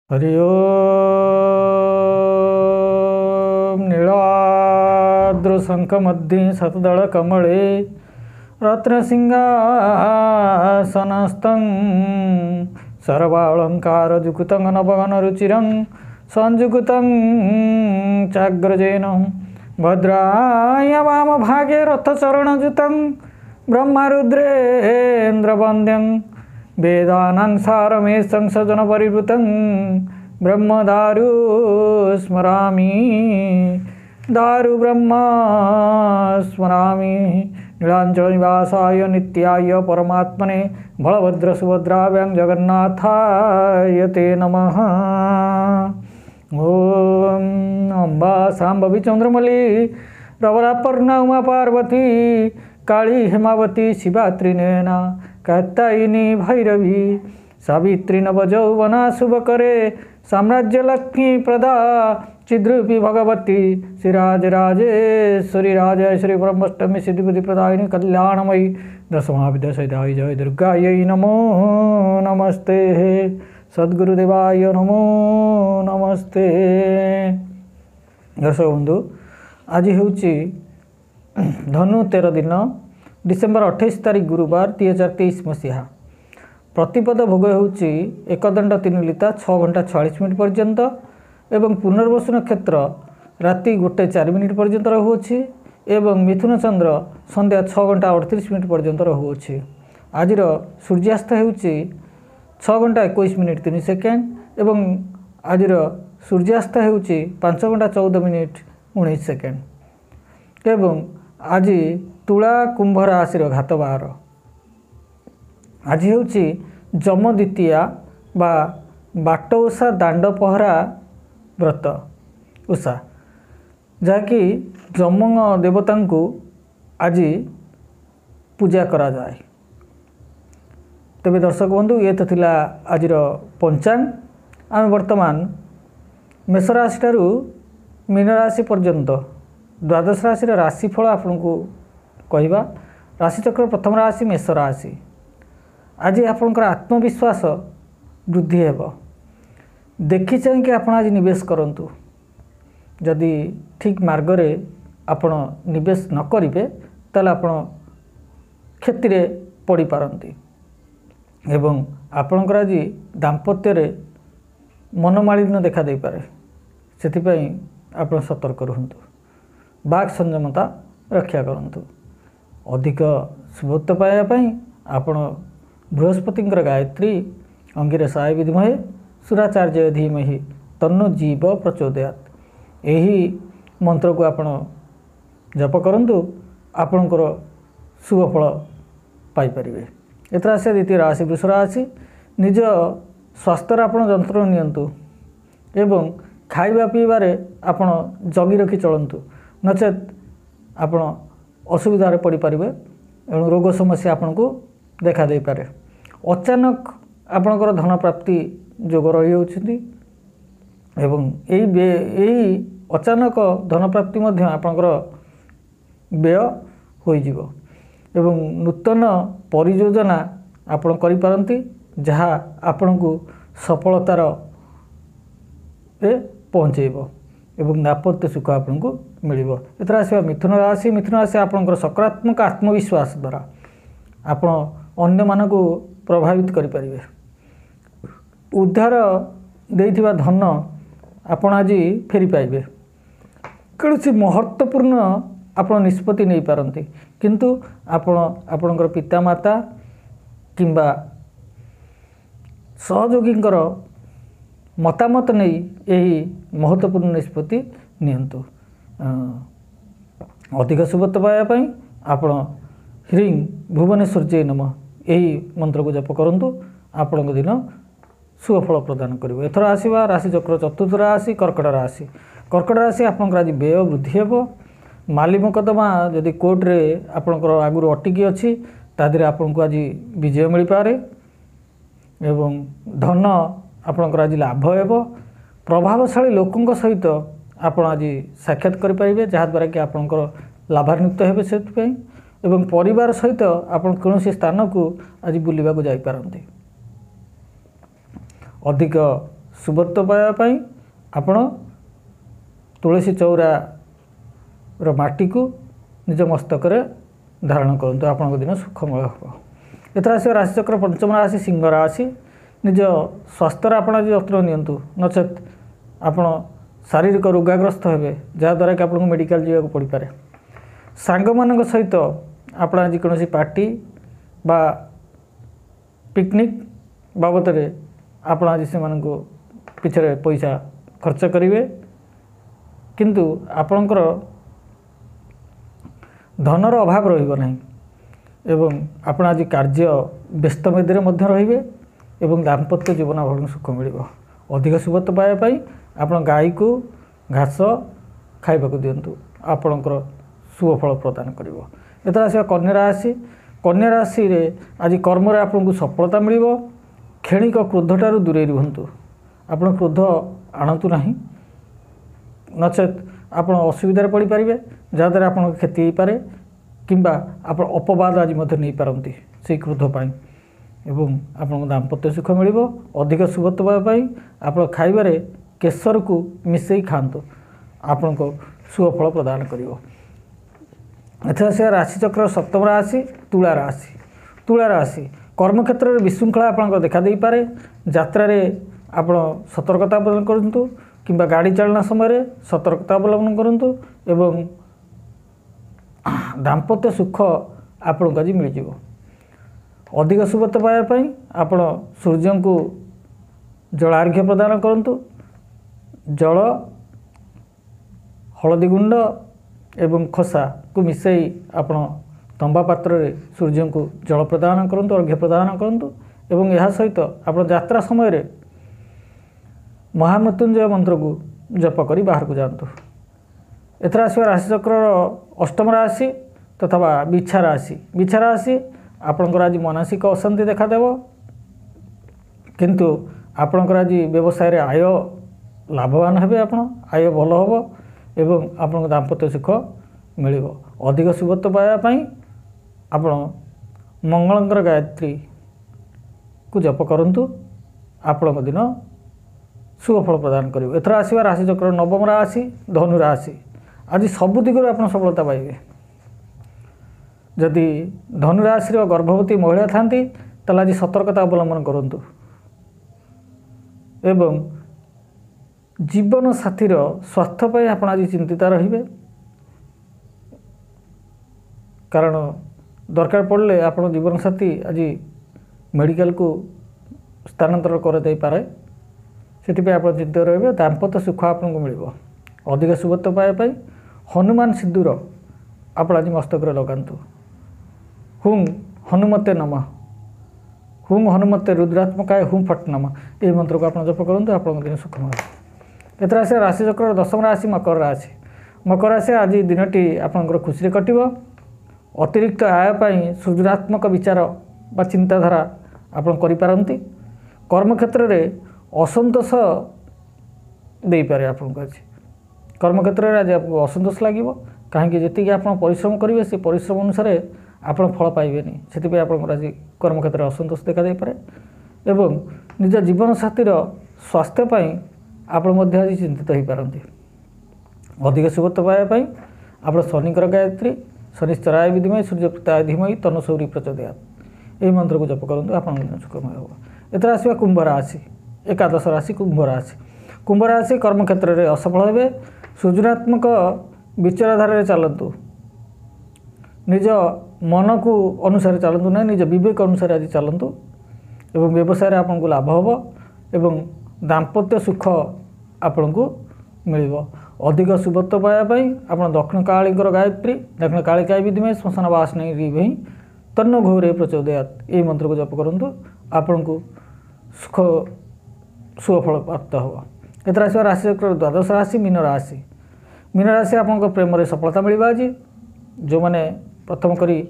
हरि ओम नीलाद्रुशङ्खमध्ये शतदलकमले रत्नसिंहासनस्थं सर्वालङ्कारयुक्तं नवघनरुचिरं संयुक्तं चाग्रजेन भद्राय वामभागे रथचरणयुतं ब्रह्मरुद्रेन्द्रवन्द्यं वेदानां सारमेशं सजनपरिवृतं ब्रह्मदारु स्मरामि दारु ब्रह्म स्मरामि नीलाञ्चलनिवासाय नित्याय परमात्मने बलभद्रसुभद्राभ्यां जगन्नाथाय ते नमः। ओम अम्बा शाम्भवी चंद्रमल्ली प्रबलापर्णा उमा पार्वती काली हेमावती शिवा त्रिनयना कात्यायनी भैरवी सावित्री नवजौवना शुभकरे साम्राज्य लक्ष्मी प्रदा चिद्रूपी भगवती श्रीराजराजेश्वरी राजेश्वरी ब्रह्मष्टमी सिद्धिबुद्धि प्रदायिनी कल्याणमयी दशमहाविद्यासहिताय जय दुर्गायै नमो नमस्ते सद्गुरुदेवाय नमो नमस्ते। दर्शक बंधु आज हूँ धनु 13 दिन डिसेम्बर 28 तारीख गुरुवार 2023 मसीहा। प्रतिपद भोग होउची एकदंड 3 लिता 6 घंटा 46 मिनिट पर्यंत एवं पुनर्वसु नक्षत्र राति 1:04 मिनिट पर्यंत रहुअछि एवं मिथुन चंद्र संध्या 6 घंटा 38 मिनिट पर्यंत रहुअछि। आजिर सूर्यास्त होउची 6 घंटा 21 मिनिट 3 सेकेंड एवं आजिर सूर्यास्त होउची 5 घंटा 14 मिनिट 19 सेकेंड एवं आज तुला कुंभ राशि घात बार। आज हूँ जम द्वितीया बा बाट ओषा दांड पहरा व्रत ओषा जहाँकि जम देवता को आज पूजा करा जाए। तेबे दर्शक बंधु ये तो थिला आजिर पंचांग। आम वर्तमान मेष राशि ठारू मीन राशि पर्यंत द्वादश राशि राशिफल आपन को कहवा। राशिचक्र प्रथम राशि मेष राशि। आज आपंकर आत्मविश्वास वृद्धि हेब। देखि चाहिए आप आज निवेश करंतु। जदि ठीक मार्गरे आपण निवेश न करिवे ताले आपण क्षति रे पड़ी पारंती एवं आपणकर आज दाम्पत्य रे मनमालिन्य देखा दे पारे। सेथिपई आपण सतर्क रहंतु। बाक संयमता रक्षा करंतु। अधिक शुभत्व पाइबापी आपण बृहस्पतिंकर गायत्री अंगिरसाय विद्महे सुराचार्य धीमहि तन्नो जीव प्रचोदयात् यही मंत्र को आपण जप करंतु आपणकर शुभ फल पाई परिबे। एतरा से द्वितीय राशि वृष राशि। निज स्वास्थ्य आपण जंत्र नियंतु एवं खाइबा पीबारे आपण जगी रखी चलंतु नचेत आपण असुविधार पड़ पारे एणु रोग समस्या आपन को देखा दे पारे। अचानक आपणकर धन प्राप्ति जोग रही होउछिति एवं यही अचानक धन प्राप्ति मध्य आपणकर व्यय होई जीवो एवं नूतन परियोजना आपण करि पारंती जहा आपन को सफलतार रे पहुँचेब एवं दाम्पत्य सुख आपन को मिलिबो। एतरा आसीबा मिथुन राशि। मिथुन राशि आपनकर सकारात्मक आत्मविश्वास द्वारा आपण अन्य मान को प्रभावित करि परिबे। उद्धार देइथिबा धन आपण आज फेरी पाइबे। कौनसी महत्वपूर्ण आपण निष्पत्ति नहीं पारंती किंतु आपण आपणकर पितामाता किंबा सहयोगींकर मतामत नहीं यही महत्वपूर्ण निष्पत्ति नियंतु। अधिक शुभत्व पाइबापी आपण ह्रीं भुवनेश्वरजय नमः यही मंत्र को जप करंतु आपण दिन शुभफल प्रदान करिवो। एथर आसीबा राशिचक्र चतुर्थ राशि कर्कट राशि। कर्कट राशि आपनकर आज व्यय वृद्धि हेबो। माली मुकदमा जदि कोर्ट रे आपनकर आगुर अटिकी अछि तादिरे आपनको आज विजय मिल पारे एवं धन आपनकर आज लाभ हेबो। प्रभावशाली लोकंक सहित आपण आज साक्षात करि पाइबे जहा द्वारा कि आपनकर लाभान्वित हेबे। सेतपई एवं परिवार सहित आपण कोनोसी स्थान को आज बुलिबा को जाई पारंती। अधिक शुभत्व पाइबापी आपण तुलसी चौरार माटी को निज मस्तक धारण करूँ आपण दिन सुखमय हम। एथर आस राशिचक्र पंचम राशि सिंह राशि निज स्वास्थ्य आपण आज यत्न नियंतु नचेत आपण शारीरिक रोगाग्रस्त हे जहाँद्वारा कि आपको मेडिकल जावाक पड़ पारे। सांग मान सहित आप आज कौन पार्टी बा पिकनिक बाबद आप आज से पिछले पैसा खर्च करेंगे किंतु आपणकर धनर अभाव रही एवं आपण आज कार्य व्यस्त मेदे रे एवं दाम्पत्य जीवन भरण सुख मिल अधिक शुभत्व पाइबापी आप गाई को घास खाइबा दिंतु आपणकर शुभ फल प्रदान कर। एथर आस कन्या राशि। कन्या राशि रे आज कर्म आपको सफलता मिल क्षणिक क्रोधठार दूरे रुहतु आप क्रोध आणतु ना नचेत आप असुविधार पड़ पारे जहाँद्वारा आप क्षति हो पारे किंबा आप अपवाद आज नहीं पारती से क्रोधपाई एवं आप दाम्पत्य सुख मिल अधिक शुभत्व पाइबापी आप खाइबार केसर को मिसई खातु आपण को शुभ फल प्रदान कर। एथर से राशिचक्र सप्तम राशि तुला राशि। तुला राशि कर्म क्षेत्र में विशृंखला आपको देखा दे पारे यात्रा आप सतर्कता अवलंबन करूँ किंबा गाड़ी चलना समय सतर्कता अवलंबन करूँ एवं दाम्पत्य सुख आपको आज मिल अधिक शुभत्व पाइबापी आप सूर्य को जलार्घ्य प्रदान करूँ जल हलदी गुंड एवं खसा को मिसई आप तंबा पात्र रे सूर्य को जल प्रदान करूँ अर्घ्य प्रदान करूँ एवं यह सहित आप यात्रा समय महामृत्युंजय मंत्र को जप करी बाहर को जातु। एथर आस राशिचक्र अष्टम राशि तथा बिछा राशि। बिछा राशि आपणकर आज मानसिक अशांति देखादेव किंतु आपणकर आज व्यवसाय आय लाभवान हेबे आपण आय भल हम एवं आपन दाम्पत्य सुख मिल अधिक शुभत्व पाइबापी आप मंगलंकर गायत्री को जप करूँ आपण दिन शुभ फल प्रदान कर। एथर आसवा राशिचक्र नवम राशि धनु राशि। आज सबु दिगरे आप सफलता पाइबे। जदि धनु राशि गर्भवती महिला थांती ताले आज सतर्कता अवलंबन करूँ एवं जीवन साथीर स्वास्थ्य पर आप आज चिंतित रे कारण दरकार पड़े आप जीवन साथी आज मेडिकल को स्थानांतर कर दे पारे से आप चिंतित रे। दाम्पत्य सुख आपको मिल अधिक शुभत्व पाइबापी हनुमान सिंदूर आप आज मस्तक लगातु हुं हनुमते नमः हुं हनुमते रुद्रात्मकाय हुं फट नमः ये मंत्र को आप जप करूँ आप दिन सुखमय। एथर आस राशिचक्र दशम राशि मकर राशि। मकर राशि आज दिनटी आपंकर खुशी कटिव अतिरिक्त आय सृजनात्मक विचार बा चिंताधारा आप करिपारंती। कर्म क्षेत्र में असंतोष दे पारे आपको आज कर्म क्षेत्र में आज आपको असंतोष लगे कहीं जी आप परिश्रम करेंगे से परिश्रम अनुसार आप फल पाइबे से आप आज कर्म क्षेत्र में असंतोष देखा दे पारे एवं निज जीवन साथीर स्वास्थ्यपाई आप आज चिंतित हो पारती। अधिक शुभत्व पाइबापी आप शनिकर गायत्री शनिश्चराय विधिमय सूर्यप्रताय धीमहि तनुसौरी प्रचोदयात् यही मंत्र को जप करूँ आप सुखमय हो। एथर आसवा कुंभ राशि एकादश राशि कुंभ राशि। कुंभ राशि कर्म क्षेत्र में असफल हे सृजनात्मक विचारधारा चलतु निज मन को अनुसार चलतु ना निज विवेक अनुसार आज चलतु एवं व्यवसाय आपको लाभ हम एवं दाम्पत्य सुख आपण को मिल अधिक शुभत्व पाइबापी आप दक्षिण कालीकर गायत्री दक्षिण कालिकाय विधिमय श्मशान वासनी रिभि तन्न घोरे प्रचोदयात् ये मंत्र को जप करूँ आपण को सुख शुभफल प्राप्त हो। एथर आसवा राशिचक्र द्वादश राशि मीन राशि। मीन राशि आप प्रेम में सफलता मिल आज जो मैंने प्रथम करी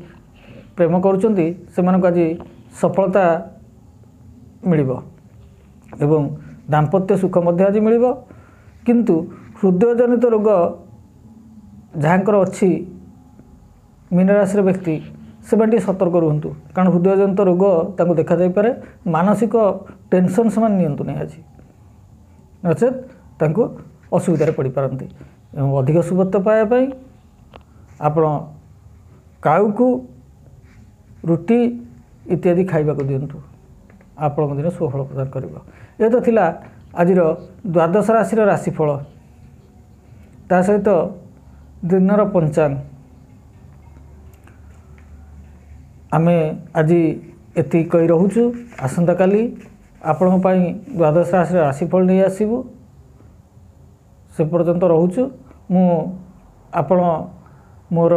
प्रेम करुँच आज सफलता मिल एवं दाम्पत्य सुख आज मिल किंतु हृदय जनित रोग जहाँकर अच्छी मीन राशि व्यक्ति से सतर्क रुहतु कारण हृदय जनित रोग देखा जापे मानसिक टेंशन से नियंतु नहीं आज नचेत तांको असुविधा पड़ पारती। अधिक सुबत्त पाइबापी आपण काऊ को रुटी इत्यादि खाइबा को दिंतु आपण दिन सुफल प्रदान कर। यह तो थिला आज द्वादश राशि राशिफल ता सहित दिनर पंचांग आमे आज एति कही रोचु। आसंता काली आपण द्वादश राशि राशिफल नहीं आसबू से पर्यंत रोचु। मु आपण मोर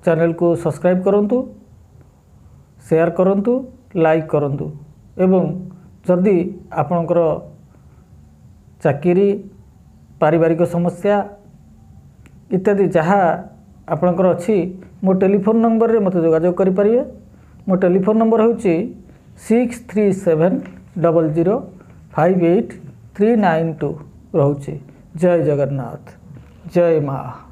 चैनल को सब्सक्राइब करंतु, शेयर करंतु, लाइक करंतु एवं जदि आपणकर चाकरी पारिवारिक समस्या इत्यादि जहाँ आपणकर अच्छी मो टेलीफोन नंबर रे मते जोगाजोग करि परिबे। मो टेलीफोन नंबर होची 6370058392 रोचे। जय जगन्नाथ, जय माँ।